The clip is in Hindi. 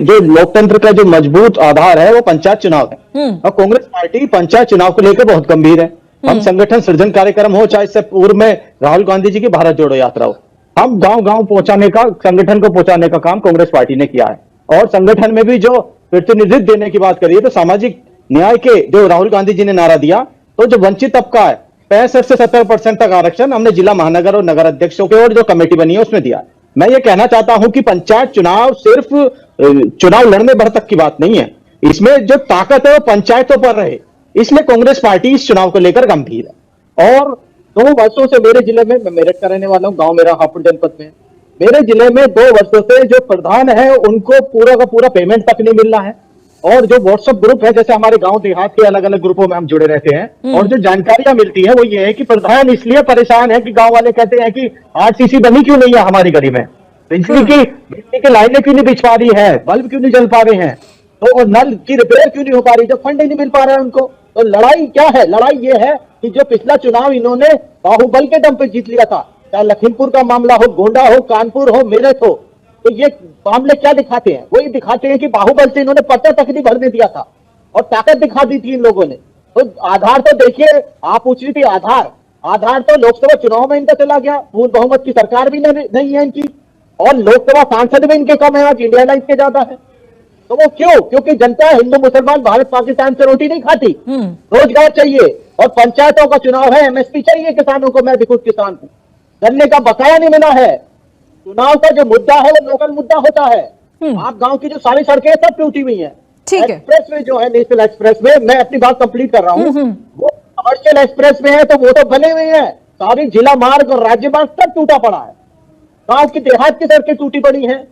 जो लोकतंत्र का जो मजबूत आधार है वो पंचायत चुनाव है। और कांग्रेस पार्टी पंचायत चुनाव को लेकर बहुत गंभीर है। हम संगठन सृजन कार्यक्रम हो, चाहे इससे पूर्व में राहुल गांधी जी की भारत जोड़ो यात्रा हो, हम गांव गांव पहुंचाने का, संगठन को पहुंचाने का काम कांग्रेस पार्टी ने किया है। और संगठन में भी जो प्रतिनिधित्व देने की बात करिए तो सामाजिक न्याय के जो राहुल गांधी जी ने नारा दिया, तो जो वंचित तबका है 65 से 70% तक आरक्षण हमने जिला, महानगर और नगर अध्यक्षों के और जो कमेटी बनी है उसमें दिया है। मैं ये कहना चाहता हूं कि पंचायत चुनाव सिर्फ चुनाव लड़ने भर तक की बात नहीं है, इसमें जो ताकत है वो पंचायतों पर रहे, इसलिए कांग्रेस पार्टी इस चुनाव को लेकर गंभीर है। और 2 वर्षों से मेरे जिले में, मैं मेरठ का रहने वाला हूं, गांव मेरा हापुड़ जनपद में, मेरे जिले में 2 वर्षों से जो प्रधान है उनको पूरा का पूरा पेमेंट तक नहीं मिल रहा है। और जो व्हाट्सएप ग्रुप है, जैसे हमारे गांव देहात के अलग अलग ग्रुपों में हम जुड़े रहते हैं, और जो जानकारियां मिलती है वो ये है कि प्रधान इसलिए परेशान है कि गांव वाले कहते हैं कि आरसीसी बनी क्यों नहीं है हमारी गली में, बिजली की लाइनें क्यों नहीं बिछ पा रही है, बल्ब क्यों नहीं जल पा रहे हैं, तो और नल की रिपेयर क्यों नहीं हो पा रही, जब फंड ही नहीं मिल पा रहा है उनको। तो लड़ाई क्या है? लड़ाई ये है कि जो पिछला चुनाव इन्होंने बाहुबल के दम पे जीत लिया था, चाहे लखीमपुर का मामला हो, गोंडा हो, कानपुर हो, मेरठ हो, तो ये मामले क्या दिखाते हैं? वही दिखाते हैं कि बाहुबल से इन्होंने पत्ता तक नहीं भरने दिया था और ताकत दिखा दी थी इन लोगों ने। तो आधार तो देखिए, आप पूछ रही थी आधार तो लोकसभा चुनाव में इनका चला गया, पूर्ण बहुमत की सरकार भी नहीं है इनकी, और लोकसभा सांसद भी इनके कम है, आज इंडिया लाइन्स के ज्यादा है। तो वो क्यों? क्योंकि जनता हिंदू मुसलमान भारत पाकिस्तान से रोटी नहीं खाती, रोजगार चाहिए, और पंचायतों का चुनाव है, एमएसपी चाहिए किसानों को। मैं भी खुद किसान हूं, गन्ने का बकाया नहीं मिला है। चुनाव का जो मुद्दा है वो लोकल मुद्दा होता है। आप गांव की जो सारी सड़कें सब टूटी हुई हैं, एक्सप्रेस वे जो है, नेशनल एक्सप्रेस वे, मैं अपनी बात कंप्लीट कर रहा हूँ, वो कमर्शियल एक्सप्रेस वे है, तो वो तो बने हुए हैं, सारी जिला मार्ग और राज्य मार्ग सब टूटा पड़ा है। गांव की देहात की सड़कें टूटी पड़ी हैं,